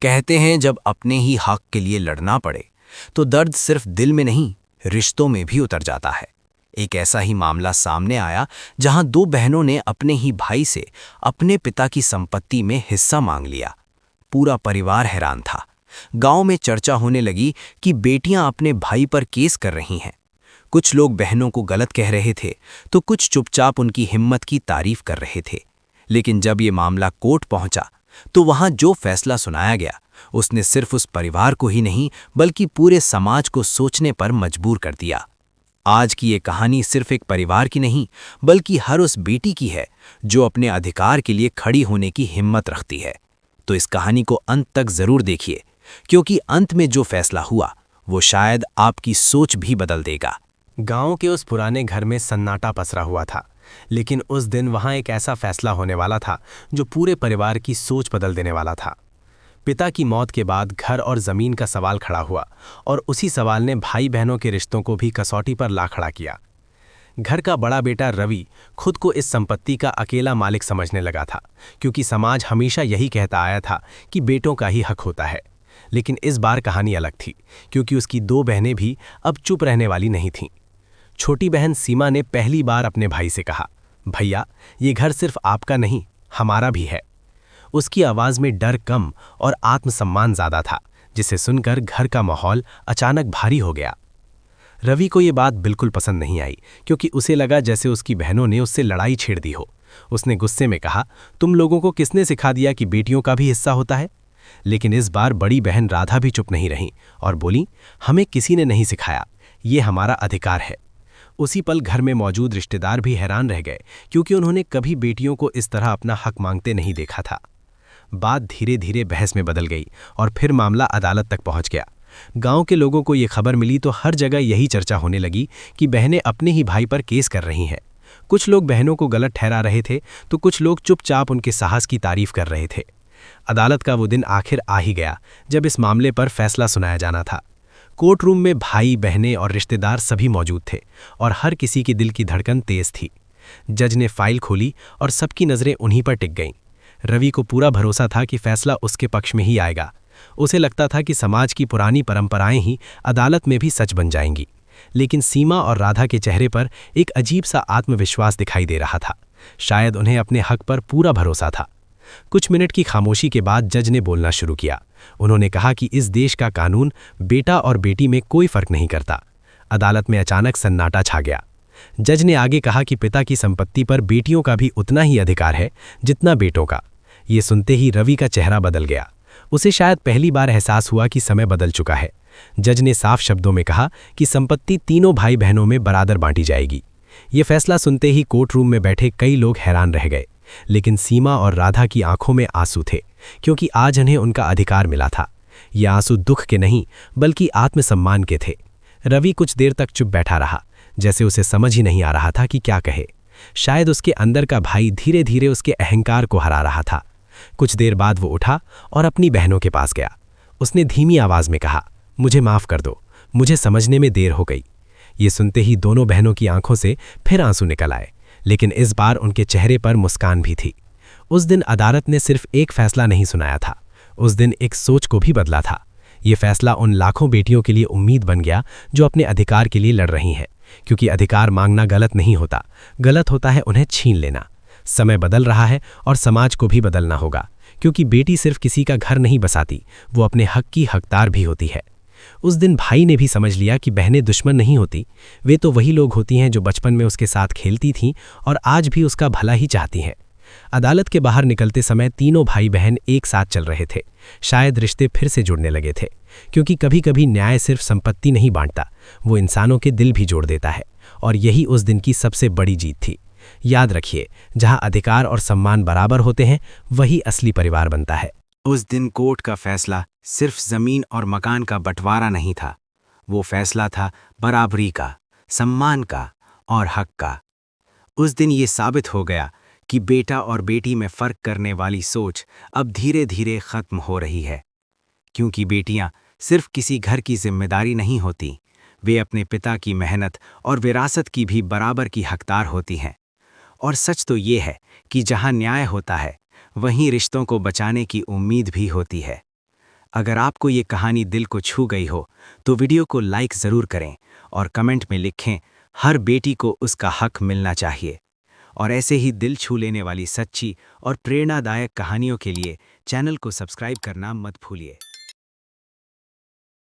कहते हैं जब अपने ही हक के लिए लड़ना पड़े तो दर्द सिर्फ दिल में नहीं, रिश्तों में भी उतर जाता है। एक ऐसा ही मामला सामने आया जहां दो बहनों ने अपने ही भाई से अपने पिता की संपत्ति में हिस्सा मांग लिया। पूरा परिवार हैरान था। गांव में चर्चा होने लगी कि बेटियां अपने भाई पर केस कर रही हैं। कुछ लोग बहनों को गलत कह रहे थे तो कुछ चुपचाप उनकी हिम्मत की तारीफ कर रहे थे। लेकिन जब ये मामला कोर्ट पहुंचा तो वहां जो फैसला सुनाया गया उसने सिर्फ उस परिवार को ही नहीं बल्कि पूरे समाज को सोचने पर मजबूर कर दिया। आज की ये कहानी सिर्फ एक परिवार की नहीं बल्कि हर उस बेटी की है जो अपने अधिकार के लिए खड़ी होने की हिम्मत रखती है। तो इस कहानी को अंत तक जरूर देखिए, क्योंकि अंत में जो फैसला हुआ वो शायद आपकी सोच भी बदल देगा। गांव के उस पुराने घर में सन्नाटा पसरा हुआ था, लेकिन उस दिन वहां एक ऐसा फैसला होने वाला था जो पूरे परिवार की सोच बदल देने वाला था। पिता की मौत के बाद घर और जमीन का सवाल खड़ा हुआ और उसी सवाल ने भाई बहनों के रिश्तों को भी कसौटी पर ला खड़ा किया। घर का बड़ा बेटा रवि खुद को इस संपत्ति का अकेला मालिक समझने लगा था, क्योंकि समाज हमेशा यही कहता आया था कि बेटों का ही हक होता है। लेकिन इस बार कहानी अलग थी, क्योंकि उसकी दो बहनें भी अब चुप रहने वाली नहीं थीं। छोटी बहन सीमा ने पहली बार अपने भाई से कहा, भैया, ये घर सिर्फ आपका नहीं, हमारा भी है। उसकी आवाज में डर कम और आत्मसम्मान ज्यादा था, जिसे सुनकर घर का माहौल अचानक भारी हो गया। रवि को ये बात बिल्कुल पसंद नहीं आई, क्योंकि उसे लगा जैसे उसकी बहनों ने उससे लड़ाई छेड़ दी हो। उसने गुस्से में कहा, तुम लोगों को किसने सिखा दिया कि बेटियों का भी हिस्सा होता है? लेकिन इस बार बड़ी बहन राधा भी चुप नहीं रही और बोली, हमें किसी ने नहीं सिखाया, ये हमारा अधिकार है। उसी पल घर में मौजूद रिश्तेदार भी हैरान रह गए, क्योंकि उन्होंने कभी बेटियों को इस तरह अपना हक मांगते नहीं देखा था। बात धीरे धीरे बहस में बदल गई और फिर मामला अदालत तक पहुंच गया। गांव के लोगों को ये खबर मिली तो हर जगह यही चर्चा होने लगी कि बहनें अपने ही भाई पर केस कर रही हैं। कुछ लोग बहनों को गलत ठहरा रहे थे तो कुछ लोग चुपचाप उनके साहस की तारीफ कर रहे थे। अदालत का वो दिन आखिर आ ही गया जब इस मामले पर फैसला सुनाया जाना था। कोर्ट रूम में भाई, बहनें और रिश्तेदार सभी मौजूद थे और हर किसी की दिल की धड़कन तेज थी। जज ने फाइल खोली और सबकी नज़रें उन्हीं पर टिक गईं। रवि को पूरा भरोसा था कि फैसला उसके पक्ष में ही आएगा। उसे लगता था कि समाज की पुरानी परंपराएं ही अदालत में भी सच बन जाएंगी। लेकिन सीमा और राधा के चेहरे पर एक अजीब सा आत्मविश्वास दिखाई दे रहा था। शायद उन्हें अपने हक पर पूरा भरोसा था। कुछ मिनट की खामोशी के बाद जज ने बोलना शुरू किया। उन्होंने कहा कि इस देश का कानून बेटा और बेटी में कोई फर्क नहीं करता। अदालत में अचानक सन्नाटा छा गया। जज ने आगे कहा कि पिता की संपत्ति पर बेटियों का भी उतना ही अधिकार है जितना बेटों का। ये सुनते ही रवि का चेहरा बदल गया। उसे शायद पहली बार एहसास हुआ कि समय बदल चुका है। जज ने साफ शब्दों में कहा कि संपत्ति तीनों भाई बहनों में बराबर बांटी जाएगी। ये फैसला सुनते ही कोर्ट रूम में बैठे कई लोग हैरान रह गए, लेकिन सीमा और राधा की आंखों में आंसू थे, क्योंकि आज उन्हें उनका अधिकार मिला था। ये आंसू दुख के नहीं बल्कि आत्मसम्मान के थे। रवि कुछ देर तक चुप बैठा रहा, जैसे उसे समझ ही नहीं आ रहा था कि क्या कहे। शायद उसके अंदर का भाई धीरे धीरे उसके अहंकार को हरा रहा था। कुछ देर बाद वो उठा और अपनी बहनों के पास गया। उसने धीमी आवाज में कहा, मुझे माफ कर दो, मुझे समझने में देर हो गई। ये सुनते ही दोनों बहनों की आंखों से फिर आंसू निकल आए, लेकिन इस बार उनके चेहरे पर मुस्कान भी थी। उस दिन अदालत ने सिर्फ एक फैसला नहीं सुनाया था, उस दिन एक सोच को भी बदला था। ये फैसला उन लाखों बेटियों के लिए उम्मीद बन गया जो अपने अधिकार के लिए लड़ रही हैं, क्योंकि अधिकार मांगना गलत नहीं होता, गलत होता है उन्हें छीन लेना। समय बदल रहा है और समाज को भी बदलना होगा, क्योंकि बेटी सिर्फ किसी का घर नहीं बसाती, वो अपने हक की हकदार भी होती है। उस दिन भाई ने भी समझ लिया कि बहनें दुश्मन नहीं होती, वे तो वही लोग होती हैं जो बचपन में उसके साथ खेलती थीं और आज भी उसका भला ही चाहती हैं। अदालत के बाहर निकलते समय तीनों भाई बहन एक साथ चल रहे थे। शायद रिश्ते फिर से जुड़ने लगे थे, क्योंकि कभी कभी न्याय सिर्फ संपत्ति नहीं बांटता, वो इंसानों के दिल भी जोड़ देता है। और यही उस दिन की सबसे बड़ी जीत थी। याद रखिए, जहां अधिकार और सम्मान बराबर होते हैं वही असली परिवार बनता है। उस दिन कोर्ट का फैसला सिर्फ जमीन और मकान का बंटवारा नहीं था, वो फैसला था बराबरी का, सम्मान का और हक का। उस दिन ये साबित हो गया कि बेटा और बेटी में फर्क करने वाली सोच अब धीरे धीरे खत्म हो रही है, क्योंकि बेटियां सिर्फ किसी घर की जिम्मेदारी नहीं होती, वे अपने पिता की मेहनत और विरासत की भी बराबर की हकदार होती हैं। और सच तो ये है कि जहां न्याय होता है वहीं रिश्तों को बचाने की उम्मीद भी होती है। अगर आपको ये कहानी दिल को छू गई हो तो वीडियो को लाइक ज़रूर करें और कमेंट में लिखें, हर बेटी को उसका हक मिलना चाहिए। और ऐसे ही दिल छू लेने वाली सच्ची और प्रेरणादायक कहानियों के लिए चैनल को सब्सक्राइब करना मत भूलिए।